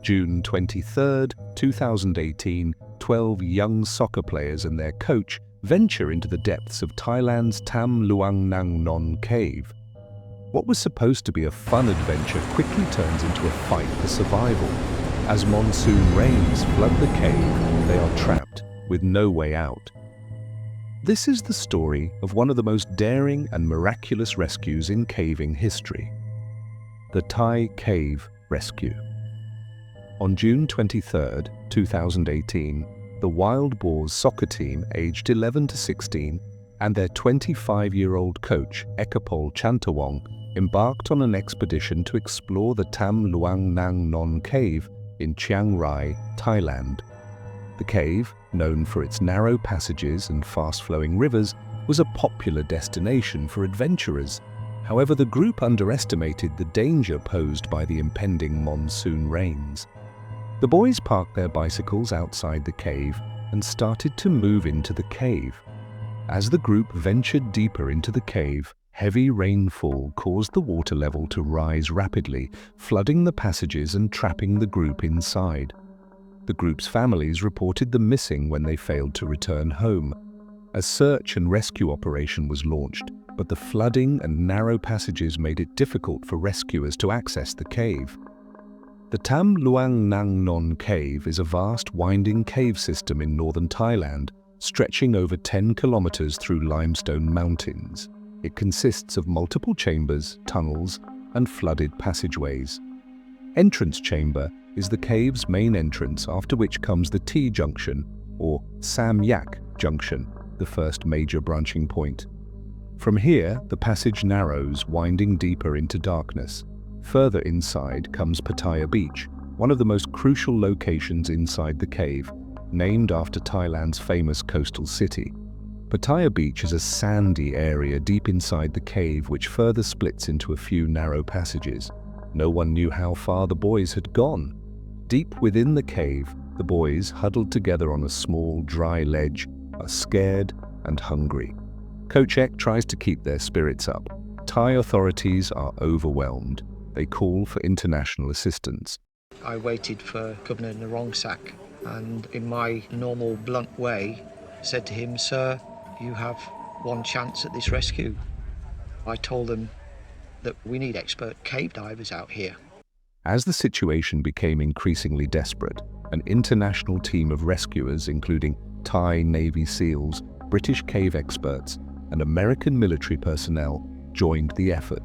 June 23, 2018, 12 young soccer players and their coach venture into the depths of Thailand's Tam Luang Nang Non cave. What was supposed to be a fun adventure quickly turns into a fight for survival. As monsoon rains flood the cave, they are trapped with no way out. This is the story of one of the most daring and miraculous rescues in caving history, the Thai Cave Rescue. On June 23, 2018, the Wild Boars soccer team aged 11 to 16 and their 25-year-old coach, Ekapol Chantawong, embarked on an expedition to explore the Tam Luang Nang Non cave in Chiang Rai, Thailand. The cave, known for its narrow passages and fast-flowing rivers, was a popular destination for adventurers. However, the group underestimated the danger posed by the impending monsoon rains. The boys parked their bicycles outside the cave and started to move into the cave. As the group ventured deeper into the cave, heavy rainfall caused the water level to rise rapidly, flooding the passages and trapping the group inside. The group's families reported them missing when they failed to return home. A search and rescue operation was launched, but the flooding and narrow passages made it difficult for rescuers to access the cave. The Tam Luang Nang Non cave is a vast winding cave system in northern Thailand, stretching over 10 kilometers through limestone mountains. It consists of multiple chambers, tunnels, and flooded passageways. Entrance chamber is the cave's main entrance, after which comes the T-junction, or Sam Yak Junction, the first major branching point. From here, the passage narrows, winding deeper into darkness. Further inside comes Pattaya Beach, one of the most crucial locations inside the cave, named after Thailand's famous coastal city. Pattaya Beach is a sandy area deep inside the cave which further splits into a few narrow passages. No one knew how far the boys had gone. Deep within the cave, the boys, huddled together on a small, dry ledge, are scared and hungry. Coach Ek tries to keep their spirits up. Thai authorities are overwhelmed. They call for international assistance. I waited for Governor Narongsak and in my normal blunt way said to him, "Sir, you have one chance at this rescue." I told them that we need expert cave divers out here. As the situation became increasingly desperate, an international team of rescuers, including Thai Navy SEALs, British cave experts, and American military personnel, joined the effort.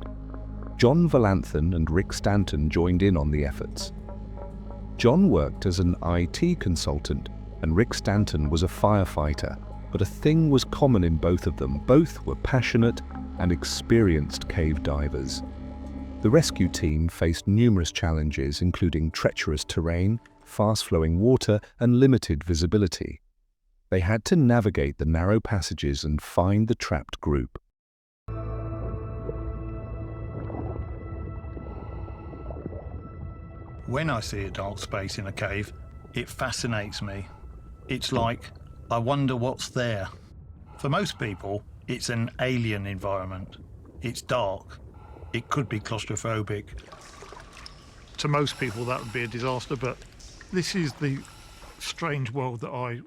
John Valanthan and Rick Stanton joined in on the efforts. John worked as an IT consultant and Rick Stanton was a firefighter, but a thing was common in both of them. Both were passionate and experienced cave divers. The rescue team faced numerous challenges, including treacherous terrain, fast-flowing water, and limited visibility. They had to navigate the narrow passages and find the trapped group. When I see a dark space in a cave, it fascinates me. It's like, I wonder what's there. For most people, it's an alien environment. It's dark. It could be claustrophobic. To most people, that would be a disaster, but this is the strange world that I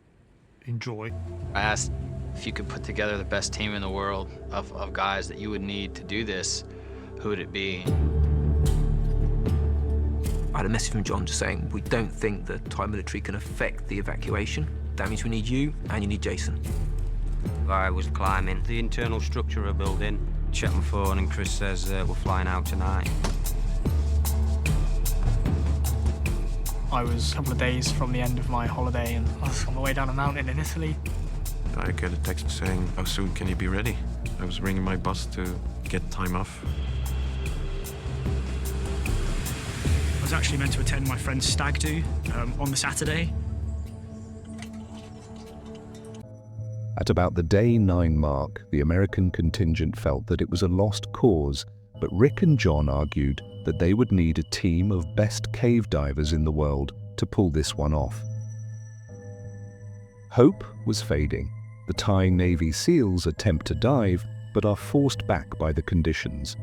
enjoy. I asked if you could put together the best team in the world of guys that you would need to do this, who would it be? I had a message from John just saying, we don't think the Thai military can affect the evacuation. That means we need you and you need Jason. I was climbing the internal structure of a building, checked my phone and Chris says we're flying out tonight. I was a couple of days from the end of my holiday and I was on my way down a mountain in Italy. I get a text saying, how soon can you be ready? I was ringing my boss to get time off. I was actually meant to attend my friend's stag do on the Saturday. At about the day 9 mark, the American contingent felt that it was a lost cause, but Rick and John argued that they would need a team of best cave divers in the world to pull this one off. Hope was fading. The Thai Navy SEALs attempt to dive, but are forced back by the conditions.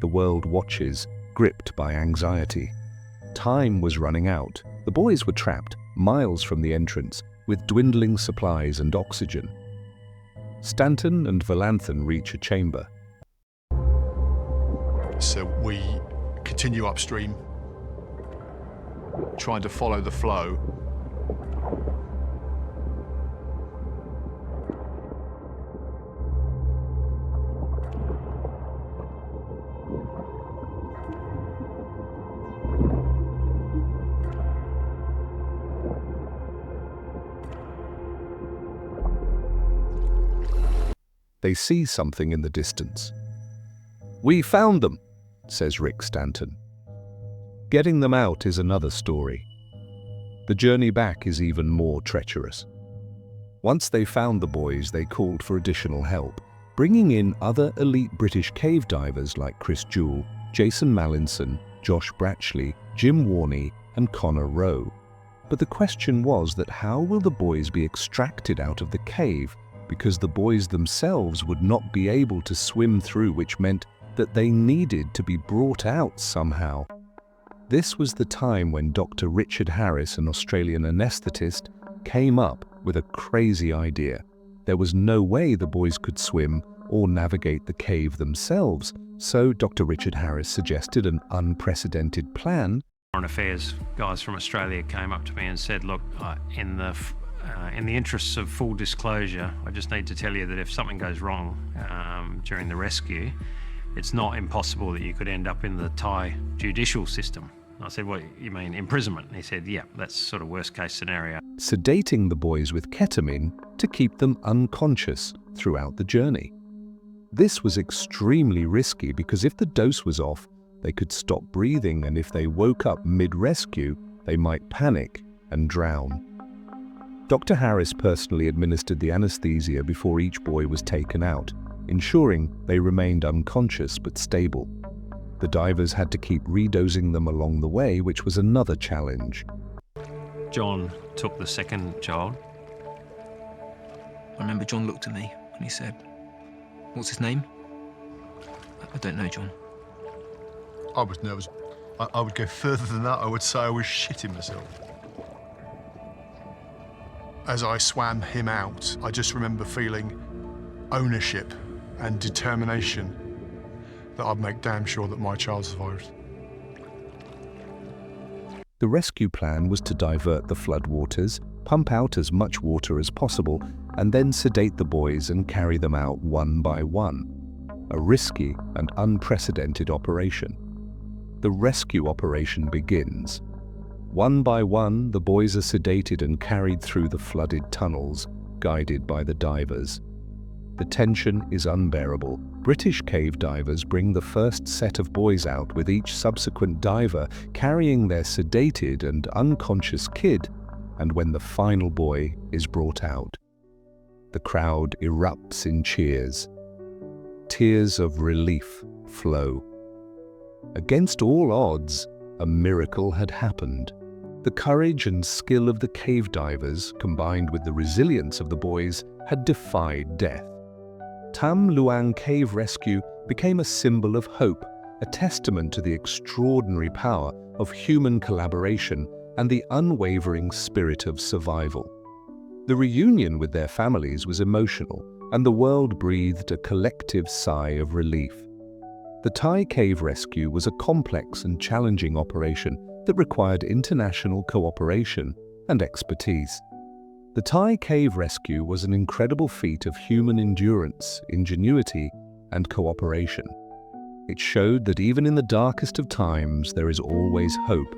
The world watches, gripped by anxiety. Time was running out. The boys were trapped, miles from the entrance, with dwindling supplies and oxygen. Stanton and Valanthan reach a chamber. So we continue upstream, trying to follow the flow. They see something in the distance. "We found them," says Rick Stanton. Getting them out is another story. The journey back is even more treacherous. Once they found the boys, they called for additional help, bringing in other elite British cave divers like Chris Jewell, Jason Mallinson, Josh Bratchley, Jim Warney, and Connor Rowe. But the question was that how will the boys be extracted out of the cave, because the boys themselves would not be able to swim through, which meant that they needed to be brought out somehow. This was the time when Dr. Richard Harris, an Australian anaesthetist, came up with a crazy idea. There was no way the boys could swim or navigate the cave themselves, so Dr. Richard Harris suggested an unprecedented plan. Foreign Affairs guys from Australia came up to me and said, look, in the interests of full disclosure, I just need to tell you that if something goes wrong during the rescue, it's not impossible that you could end up in the Thai judicial system. I said, what, you mean imprisonment? And he said, yeah, that's sort of worst case scenario. Sedating the boys with ketamine to keep them unconscious throughout the journey. This was extremely risky because if the dose was off, they could stop breathing, and if they woke up mid-rescue, they might panic and drown. Dr. Harris personally administered the anesthesia before each boy was taken out, ensuring they remained unconscious but stable. The divers had to keep redosing them along the way, which was another challenge. John took the second child. I remember John looked at me and he said, "What's his name?" "I don't know, John." I was nervous. I would go further than that. I would say I was shitting myself. As I swam him out, I just remember feeling ownership and determination that I'd make damn sure that my child survived. The rescue plan was to divert the floodwaters, pump out as much water as possible, and then sedate the boys and carry them out one by one. A risky and unprecedented operation. The rescue operation begins. One by one, the boys are sedated and carried through the flooded tunnels, guided by the divers. The tension is unbearable. British cave divers bring the first set of boys out, with each subsequent diver carrying their sedated and unconscious kid, and when the final boy is brought out, the crowd erupts in cheers. Tears of relief flow. Against all odds, a miracle had happened. The courage and skill of the cave divers, combined with the resilience of the boys, had defied death. Tam Luang Cave Rescue became a symbol of hope, a testament to the extraordinary power of human collaboration and the unwavering spirit of survival. The reunion with their families was emotional, and the world breathed a collective sigh of relief. The Thai cave rescue was a complex and challenging operation that required international cooperation and expertise. The Thai cave rescue was an incredible feat of human endurance, ingenuity, and cooperation. It showed that even in the darkest of times, there is always hope